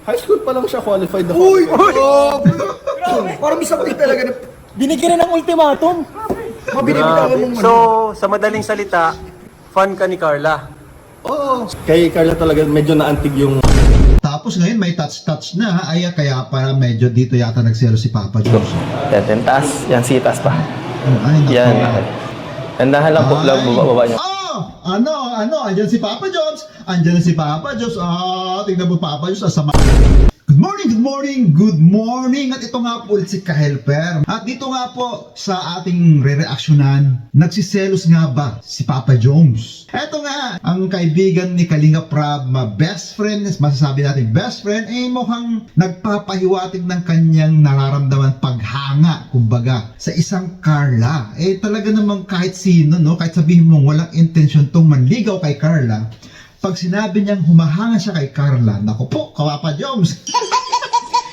High school pa lang siya qualified na Uy! qualified. Parang may something talaga na Binigyan na ng ultimatum. mabinibitawan mong So, sa madaling salita, fan ka ni Carla. Oo. Kay Carla talaga medyo naantig yung Tapos ngayon may touch-touch na ha. Ay, kaya para medyo dito yata nagsero si Papa Jones. Yan, taas. Yan, sitas pa. Ay, naku. Yan. Tandahan lang po, Ay. lang baba nyo. Andyan si Papa Jones. Andyan na si Papa Jones. Tingnan mo Papa Jones, asama. Good morning! At ito nga po ulit si Kahelper. At dito nga po sa ating re-reaksyonan, nagsiselos nga ba si Papa Jones? Eto nga, ang kaibigan ni Kalinga Prab, best friend, masasabi natin best friend, mukhang nagpapahiwatig ng kanyang nararamdaman paghanga, kumbaga, sa isang Carla. Talaga namang kahit sino, no? Kahit sabihin mong walang intensyon tong manligaw kay Carla, pag sinabi niyang humahanga siya kay Carla, naku po, Papa Jones.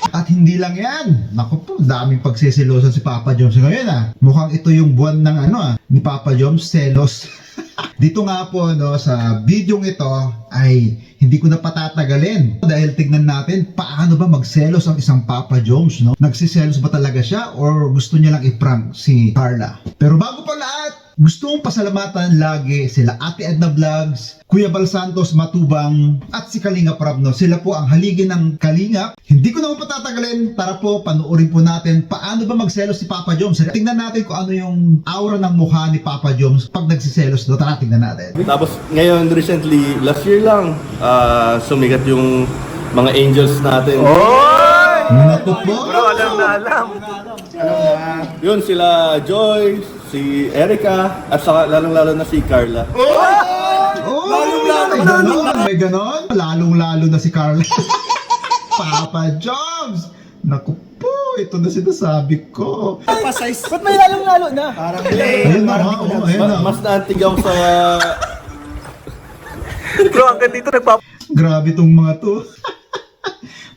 At hindi lang yan, naku po, daming pagseselosan si Papa Jones ngayon Mukhang ito yung buwan ng ni Papa Jones, selos. Dito nga po sa videong ito ay hindi ko na patatagalin dahil tignan natin paano ba magselos ang isang Papa Jones, no? Nagsiselos ba talaga siya or gusto niya lang i-prank si Carla? Pero bago pa lahat, gusto kong pasalamatan lagi sila Ate Edna Vlogs, Kuya Bal Santos Matubang at si Kalinga Prab, no? Sila po ang haligi ng Kalinga. Hindi ko naman patatagalin, tara po panoorin po natin paano ba magselos si Papa Jones. Tingnan natin kung ano yung aura ng mukha ni Papa Jones pag nagsiselos. Tara, tingnan natin. Tapos ngayon recently, last year lang, sumigat yung mga angels natin. Naku po! Bro, alam na alam. Yun sila Joy, si Erica, at saka lalong-lalo na si Carla. May ganon? Lalong-lalo na si Carla. Papa Jones! Naku po, ito na sinasabi ko. pa-size. Ba't may lalong-lalo na? Parang Ayun na nga, ayun na. Mas naantig ako sa... Bro, hanggang dito Grabe tong mga to.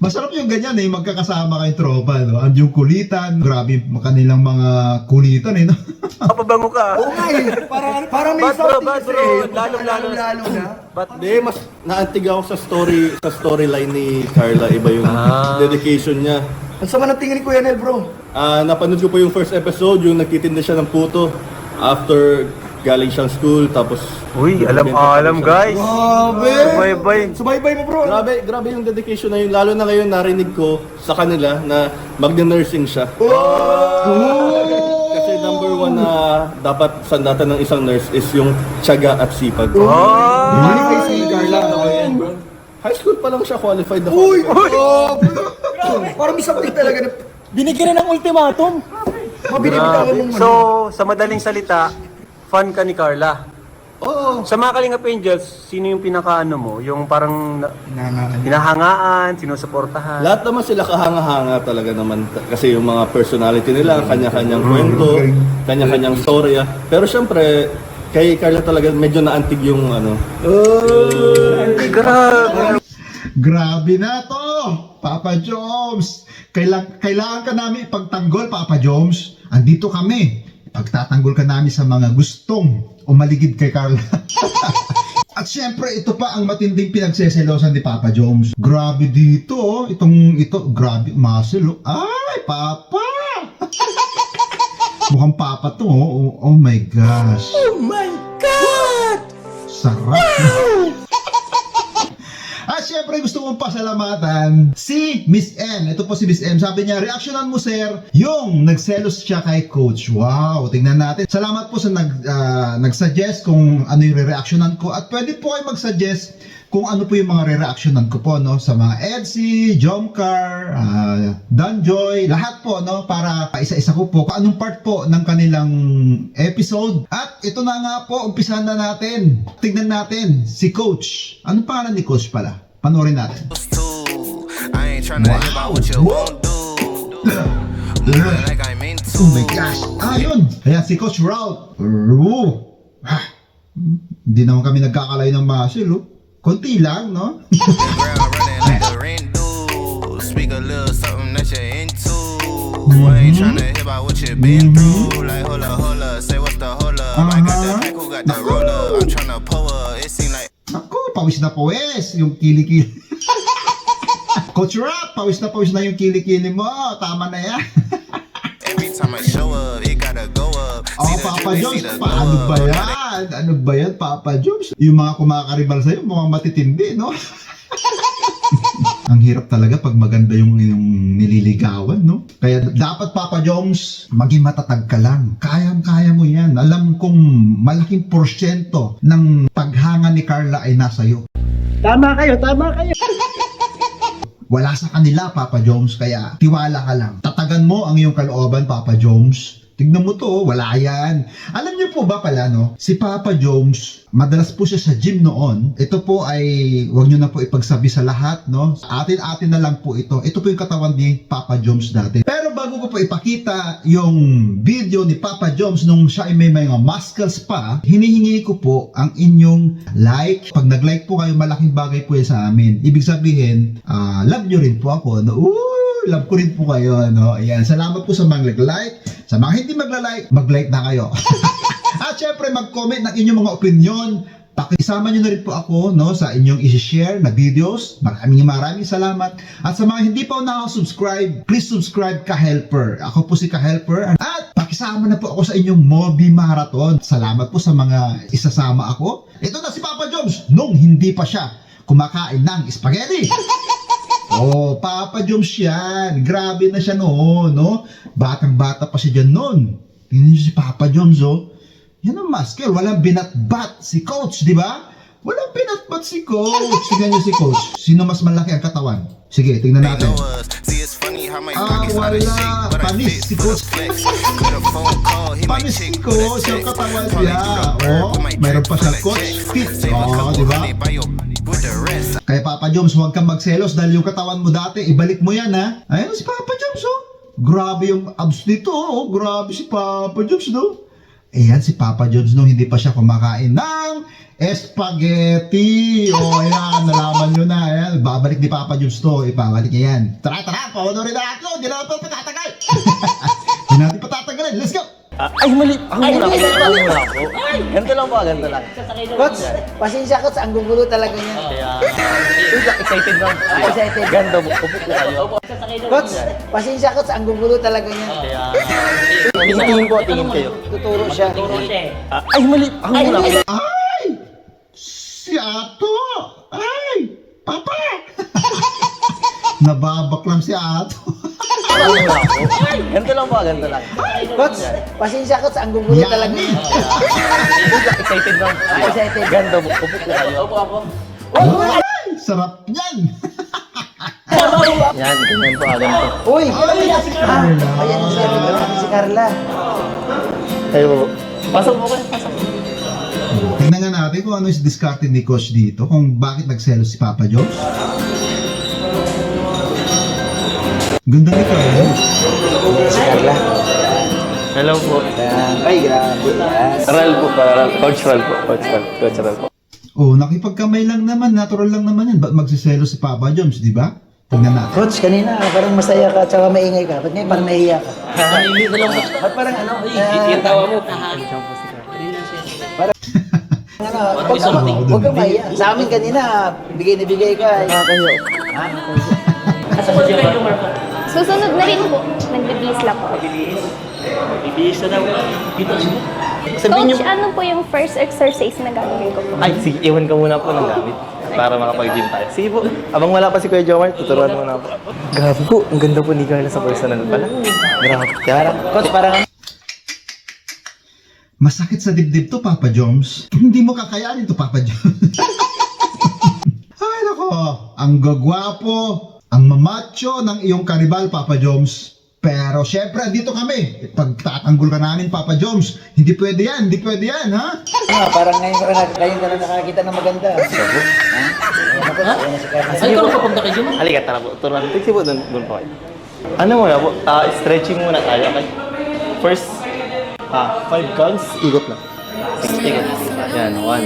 Masarap yung ganyan magkakasama kayong tropa, no? Ang yung kulitan, grabe kanilang mga kulitan, no? Papabango ka. Oo nga parang may Bad bro, something bad kasi. bro. Lalo-lalo na. Hindi, mas naantig ako sa storyline ni Carla. Iba yung dedication niya. Ang sama ng tingin ni Kuya Nel, bro. Napanood ko po yung first episode, yung nagtitinda siya ng puto. After galing siyang school, tapos... Uy, alam guys. Subaybay. Subaybay mo, bro. Grabe yung dedication na yun. Lalo na ngayon narinig ko sa kanila na magna-nursing siya. Kasi number one na dapat sandatan ng isang nurse is yung tiyaga at sipag. Qualify si Carla. High school pa lang siya qualified na Uy! qualified. Parang may something talaga na Binigyan na ng ultimatum. mabinibitawan mong So, sa madaling salita, fan ka ni Carla. Oo. Sa mga Kalingap Angels, sino yung pinakaano mo? Yung parang hinahangaan, sinusuportahan? Lahat naman sila kahanga-hanga talaga naman. Kasi yung mga personality nila, kanya-kanyang kwento, kanya-kanyang storya. Pero syempre, kay Carla talaga medyo naantig yung Grabe. Grabe na to! Papa Jones! Kailangan ka namin ipagtanggol, Papa Jones. Andito kami. Pagtatanggol ka namin sa mga gustong umaligid kay Carla. At syempre, ito pa ang matinding pinagseselosan ni Papa Jones. Grabe dito, grabe, muscle. Ay, Papa! Mukhang Papa to, oh my gosh. Oh my God! Sarap. At syempre gusto kong pasalamatan si Miss M. Ito po si Miss M. Sabi niya, reaksyonan mo sir, yung nagselos siya kay Coach. Wow, tingnan natin. Salamat po sa nag-suggest kung ano yung re-reactionan ko. At pwede po kayo mag-suggest kung ano po yung mga re-reactionan ko po, no? Sa mga Edsy, Jomcar, Danjoy, lahat po, no? Para isa-isa ko po kung anong part po ng kanilang episode. At ito na nga po, umpisahan na natin. Tignan natin si Coach. Anong pangalan ni Coach pala? Panoorin natin. Wow! Oh my gosh! Yun! Ayan si Coach Route. Hindi naman kami nagkakalayo ng muscle, oh. Konti lang, no? Ako, pawis na pawis. Yung kilikili. Coach Rap, pawis na yung kilikili mo. Tama na yan. Every time I show up, it gotta go up. Oh, Papa Jones, paano ba yan? Ano ba yan, Papa Jones? Yung mga kumakaribal sa'yo, mukhang matitindi, no? Ang hirap talaga pag maganda yung nililigawan, no? Kaya dapat, Papa Jones, maging matatag ka lang. Kaya mo yan. Alam kong malaking porsyento ng paghanga ni Carla ay nasa iyo. Tama kayo, tama kayo. Wala sa kanila, Papa Jones, kaya tiwala ka lang. Tatagan mo ang iyong kalooban, Papa Jones. Tignan mo to, wala yan. Alam niyo po ba pala, no? Si Papa Jones, madalas po siya sa gym noon. Ito po ay, wag niyo na po ipagsabi sa lahat, no? Atin na lang po ito. Ito po yung katawan ni Papa Jones dati. Pero bago ko po ipakita yung video ni Papa Jones nung siya ay may mga muscles pa, hinihingi ko po ang inyong like. Pag nag-like po kayo, malaking bagay po yan sa amin. Ibig sabihin, love nyo rin po ako, no? Love ko rin po kayo, no? Ayan, salamat po sa mga nag-like. Sa mga hindi mag-like na kayo. At syempre, mag-comment ng inyong mga opinion. Pakisama nyo na rin po ako, no, sa inyong i-share na videos. Maraming salamat. At sa mga hindi pa nakaka-subscribe, please subscribe Ka-Helper. Ako po si Ka-Helper. At pakisama na po ako sa inyong Mobi Marathon. Salamat po sa mga isasama ako. Ito na si Papa Jones nung hindi pa siya kumakain ng spaghetti. Oh, Papa Jones yan. Grabe na siya noon, no? Batang-bata pa siya dyan noon. Tingnan niyo si Papa Jones, oh. Yan ang muscle. Walang binatbat si Coach, di ba? Walang binatbat si Coach. Tingnan niyo si Coach. Sino mas malaki ang katawan? Sige, tingnan natin. Wala. Panis si Coach. Panis si Coach. Yung katawan niya. Oh, mayroon pa siyang Coach fit. Oh, di ba? Kaya Papa Jones, huwag kang magselos dahil yung katawan mo dati, ibalik mo yan, ha? Ayun si Papa Jones, oh. Grabe yung abs nito, oh. Grabe si Papa Jones, no? Ayan si Papa Jones, no? Hindi pa siya kumakain ng spaghetti. Oh, ayan, nalaman nyo na. Ayan, babalik ni Papa Jones to. Ibabalik niya yan. Tara, pawanorin na ako. Hindi na natin patatagal. Hindi natin patatagalin. Let's go! Ay, mali. Ako muna po. Ganito lang po, ganito lang. Coach, pasensya Coach, ang gugulo talaga niya. Kaya, excited lang. Excited. Ganito, upo po kayo. Coach, pasensya Coach, ang gugulo talaga niya. Kaya, tingin po, tingin kayo. Tuturo siya. Ay, mali. Ako muna po. Ay! Si Ato! Ay! Papa! Nababak lang si Ato. Ganito lang po, ganito lang. Coach, pasensya Coach, ang gugulo talaga niya. Kaya, excited lang. Excited. Ganito, upo po kayo. Upo ako. Ay! Sarap yan! Yan, ganyan po, ganito. Uy! Ayan si Carla. Kayo po. Pasok po kayo, pasok. Tingnan nga natin kung ano yung diskarte ni Coach dito, kung bakit nagselos si Papa Jones. Ganda ni Carla. Si Carla. Hello po. Ay, grabe. Ral po, para Coach Ral po. Coach Ral po. Oh, nakipagkamay lang naman, natural lang naman yan. Ba't magsiselos si Papa Jones, di ba? Tingnan natin. Coach, kanina parang masaya ka, tsaka maingay ka. Ba't ngayon parang nahihiya ka? Hindi na lang. Ba't parang ano? Yung tawa mo. Huwag kang mahiya. Sa amin kanina, bigay na bigay ka. Kayo. Susunod na rin po. Nagbibihis lang po. Sabihin niyo. Coach, ano po yung first exercise na gagawin ko po? Ay, sige, iwan ka muna po ng gamit para makapag-gym tayo. Sige po, abang wala pa si Kuya Jomar, tuturuan mo na po. Grabe po, ang ganda po ni Carla sa personal pala. Grabe. Kaya, Coach, parang Masakit sa dibdib to, Papa Jones. Hindi mo kakayanin to, Papa Jones. Ay, nako. Ang gagwapo, ang mamacho ng iyong karibal, Papa Jones. Pero syempre, andito kami. Pagtatanggol ka namin, Papa Jones. Hindi pwede yan, ha? parang ngayon ka na nakakita ng maganda. sige po. Halika, tara po. Turuan. Sige po, doon po kayo. Ano muna po? Stretching muna tayo, okay? First, 5 counts, ikot lang. Sige, ikot. Yan, 1.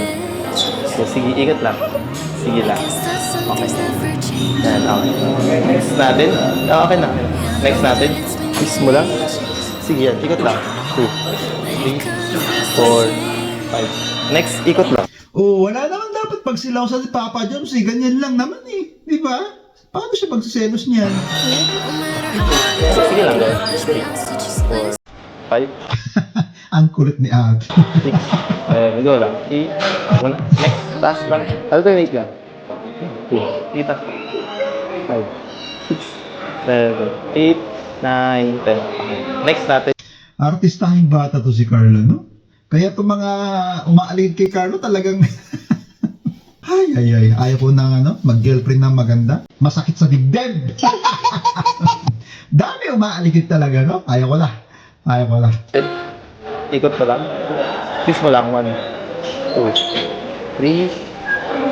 So, sige, ikot lang. Sige lang. Okay. Yan, okay. Next natin. Okay na. Next natin. Twist mo lang. Sige yan, ikot lang. 2, 3, 4, 5. Next, ikot lang. Oh, wala naman dapat pagsilaw sa Papa Jones, eh. Ganyan lang naman, eh. Di ba? Paano siya magsiselos niyan? Sige lang, guys. 3, 4, 5, Ang kulit ni Ate. 6, go lang. 8, muna. Next, taas lang. Alternate lang. 2, tita. 5, 6, 7, 8, 9, 10. Okay. Next natin. Artistahing bata to si Carlo, no? Kaya itong mga umaalig kay Carlo talagang... ay. Ayaw ko nang mag-girlfriend na maganda. Masakit sa dibdib. Dami umaaligid talaga, no? Ayaw ko na. Ikot pa lang. Please mo lang. 1, 2, 3,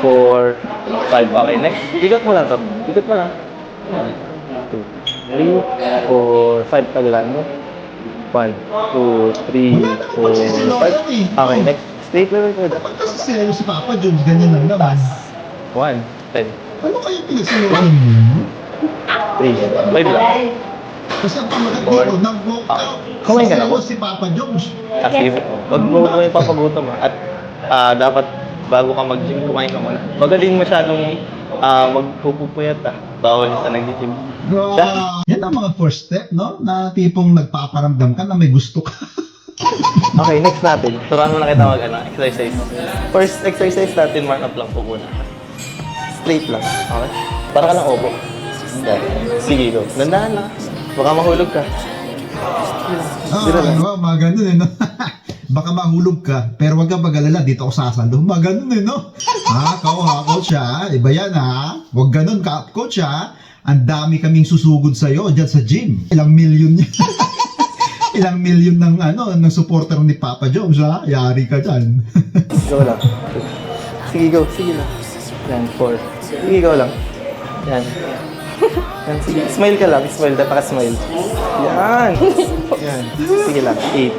4, 5. Okay, next. Ikot mo lang to. Ikot mo lang. 1, 2, 3, 4, 5. Tagalan mo. 1, 2, 3, 4, 5. Okay, next. Straight lang. Dapat kasi sila si Papa Jones, ganyan lang naman. 1, 10, Ano kayo pinagsinuhan mo? 3, 5 lang. Kasi ang pamagat dito, nag-walk out. Kumain ka na po? Si Papa Jones. Kasi wag mo may papagutom ha. At dapat bago ka mag-gym, kumain ka muna. Magaling masyadong magpupuyat ha. Bawal sa nag-gym. Yan ang mga first step, no? Na tipong nagpaparamdam ka na may gusto ka. Okay, next natin. Turuan mo na kita exercise. First exercise natin, warm up lang po muna. Straight lang, okay? Para ka lang opo. Yan. Sige, go. Dandahan lang. Baka mahulog ka. Mga ganun eh, no? Baka mahulog ka, pero wag kang mag-alala, dito ako sasalo. Mga ganun eh, no? Coach ha? Iba yan ha? Wag ganun ka, coach ha? Ang dami kaming susugod sa'yo dyan sa gym. Ilang milyon yan. Ilang milyon ng supporter ni Papa Jones ha? Yari ka dyan. Go lang. Sige, go. Sige lang. Yan, 4. Sige, go lang. Yan. Yan, sige. Smile ka lang. Smile. Dapat ka smile. Yan. Yan. Sige lang. 8.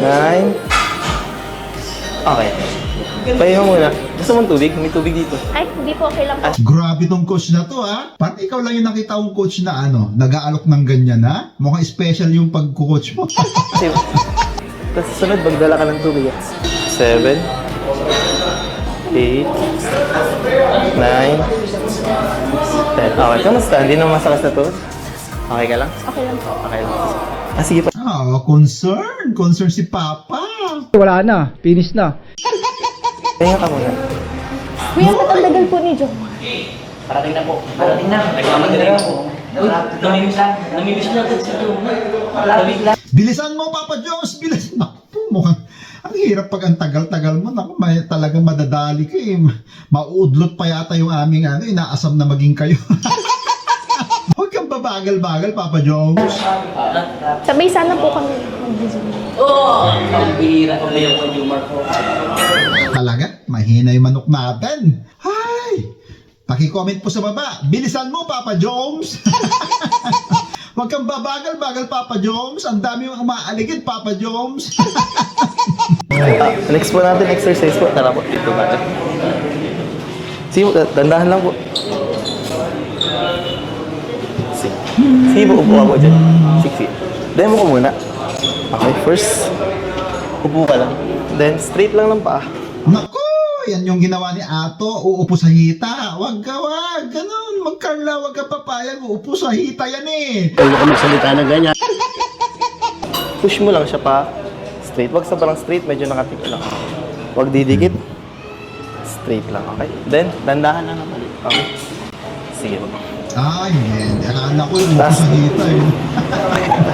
9. Okay. Pahinga muna. Gusto mong tubig? May tubig dito. Ay, hindi po, okay lang po. Grabe tong coach na to ha? Parang ikaw lang yung nakita kong coach na nag-aalok ng ganyan ha? Mukhang special yung pag-coach mo. Tapos sunod, magdala ka ng tubig. 7. 8. 9. 10. Okay, kamusta? Hindi na masakit na to? Okay ka lang? Okay lang po. Okay lang. Sige pa. Concern. Concern si Papa. Wala na, finish na. Pahinga ka muna. Kuya, ba't ang tagal po ni Jo? Parating na po. Nagmamadali na po. Namimiss na ito sa iyo. Malapit lang. Bilisan mo, Papa Jones! Bilisan mo! Mukhang, ang hirap pag ang tagal-tagal mo. Naku, talagang madadali ka eh. Mauudlot pa yata yung aming inaasam na maging kayo. Huwag kang babagal-bagal, Papa Jones. Sabay sana po kami mag-zoom. Ang bihira ko na yung humor ko. Talaga, mahina yung manok natin. Hay! Paki-comment po sa baba. Bilisan mo, Papa Jones! Huwag kang babagal-bagal, Papa Jones. Ang dami yung umaaligid, Papa Jones. Next po natin, exercise po. Tara po, dito natin. Sige po, dandahan lang po. Sige po, upo ako dyan. Sige. Demo ko muna. Okay, first, upo ka lang. Then, straight lang ng paa. Naku! Yan yung ginawa ni Ato. Uupo sa hita. Wag. Ganun. Magkarla, wag ka papayag. Uupo sa hita yan eh. Huwag ka magsalita na ganyan. Push mo lang siya pa. Straight. Wag sobrang straight. Medyo nakatik lang. Wag didikit. Straight lang, okay? Then, dandahan lang naman. Okay? Sige po. Ay, hindi. Akala ko yung uupo sa hita eh.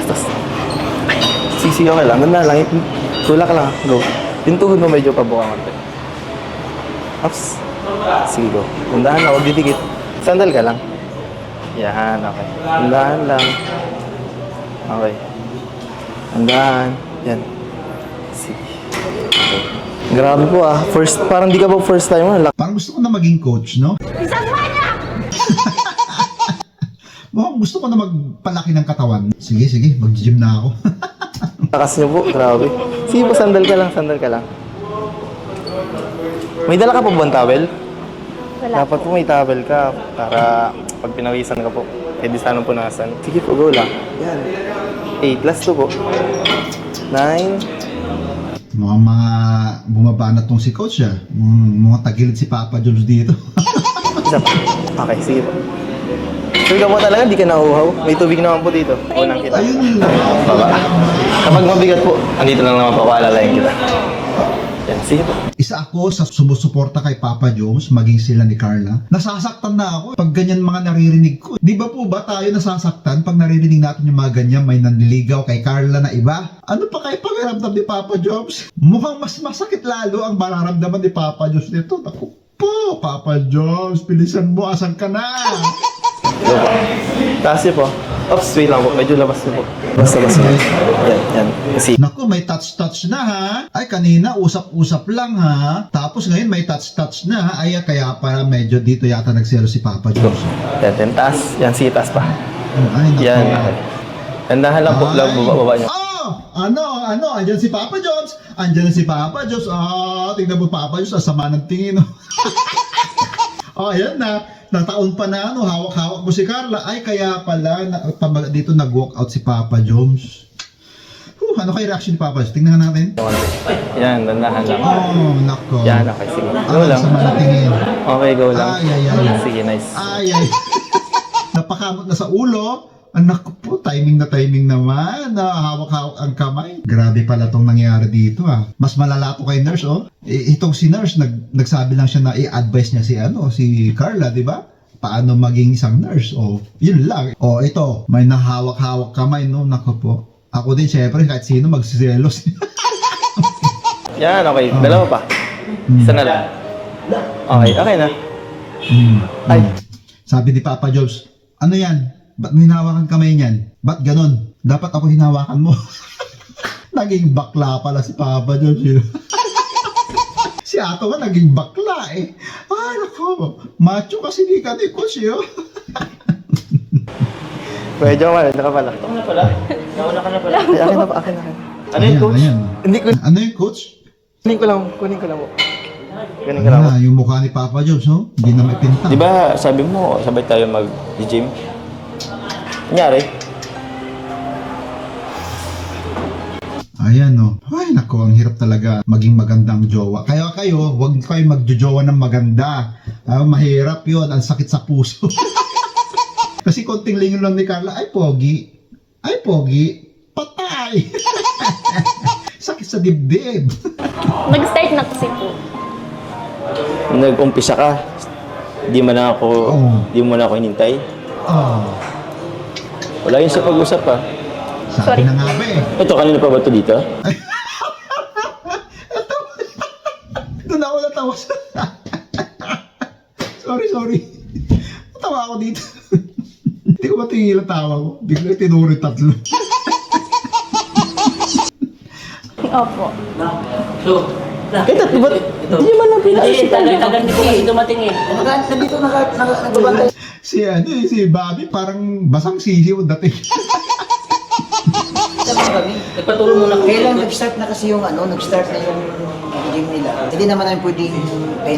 Tapos. Sige, okay lang. Ganda lang. Tulak lang. Go. Yung tuhod mo medyo pabuka konti. Ups. Sige, go. Dandahan lang. Huwag didikit. Sandal ka lang. Yan, okay. Dandahan lang. Okay. Dandahan. Yan. Sige. Okay. Grabe po ah. Parang di ka pa first time ah. Parang gusto ko na maging coach, no? Mukhang gusto ko na magpalaki ng katawan. Sige, mag-gym na ako. Lakas niyo po, grabe. Sige po, sandal ka lang. May dala ka po ba towel? Wala Dapat po may towel ka para pag pinawisan ka po, di sana punasan. Sige po, go lang. Yan. 8, last 2 po. 9. Mukhang mga bumaba na tong si coach ah. Mga tagilid si Papa Jones dito. Isa pa. Okay, sige po. Sure ka po talaga, di ka nauuhaw. May tubig naman po dito. Unang kita. Ayun. Baba. Kapag mabigat po, andito lang naman po, paalalayan kita. Yan, sige po. Isa ako sa sumusuporta kay Papa Jones, maging sila ni Carla. Nasasaktan na ako pag ganyan mga naririnig ko. Di ba po ba tayo nasasaktan pag naririnig natin yung mga ganyan, may nanliligaw kay Carla na iba? Ano pa kayo pakiramdam ni Papa Jones? Mukhang mas masakit lalo ang mararamdaman ni Papa Jones nito. Naku po, Papa Jones, bilisan mo, asan ka na? Taas niyo po. Oops, wait lang po. Medyo labas niyo po. Basta. Yan, yan. Kasi, Naku, may touch-touch na ha. Ay, kanina usap-usap lang ha. Tapos ngayon may touch-touch na ha. Ay, kaya para medyo dito yata nagselo si Papa Jones. yan, taas. Yan, sige, taas pa. Ay, naku. Yan, okay. Tandahan lang po, lang baba niyo. Oh! Ano? Andyan si Papa Jones. Andyan na si Papa Jones. Tingnan mo Papa Jones. Sama ng tingin. Ayan na. Nataon pa na hawak-hawak mo si Carla. Ay, kaya pala, dito nag-walk out si Papa Jones. Ano kayo reaction ni Papa Jones? Tingnan natin. Yan, tandahan lang. Oh, nako. Yan, okay, sige. Go lang. Sama ng tingin. Okay, go lang. Ay. Sige, nice. Ay. Napakamot na sa ulo. Anak ko po, timing naman. Hawak-hawak ang kamay. Grabe pala tong nangyari dito ah. Mas malala to kay nurse oh. Itong si nurse, nagsabi lang siya na i-advise niya si Carla, di ba? Paano maging isang nurse. Oh, yun lang. Oh, ito, may nahawak-hawak kamay no. Nako po. Ako din syempre, kahit sino magsiselos. Yan, okay. Dalawa pa. Isa na lang. Okay na. Ay. Sabi ni Papa Jobs, ano yan? Ba't mo hinawakan kamay niyan? Ba't ganon? Dapat ako hinawakan mo. Naging bakla pala si Papa Jobs yun. Si Ato nga naging bakla eh. Ay, nako. Macho kasi di ka ni Coach yun. Medyo wala na ka pala. Ito na pala. Nauna ka na pala. Ay, akin na. Ano yung coach? Ayan. Hindi ko. Ano yung coach? Kunin ko lang po. Kunin ko lang po. Yung mukha ni Papa Jobs, no? Hindi na may pinta. Di ba sabi mo, sabay tayo mag-gym? Kunyari? Ayan, no? Ay, nako, ang hirap talaga maging magandang jowa. Kaya kayo, huwag kayo magjojowa ng maganda. Mahirap yun. Ang sakit sa puso. Kasi konting lingon lang ni Carla, ay, pogi. Ay, pogi. Patay. Sakit sa dibdib. Nag-start na kasi po. Nag-umpisa ka, di mo na ako hinintay. Oh. Wala yun sa pag-usap pa. Sabi na nga ba eh. Ito, kanina pa ba ito dito? Doon ako natawa sa... sorry. Natawa ako dito. Hindi ko matingil ang tawa ko. Bigla tinuri tatlo. Opo. So, Ito, ba't hindi man lang hindi, tagal ko kasi dumating eh. Nandito nagbabantay. Si Bobby parang basang sisiw dating. Nagpatulong muna kami. Kailan nag-start na kasi yung nag-start na yung gym nila. Hindi naman namin pwedeng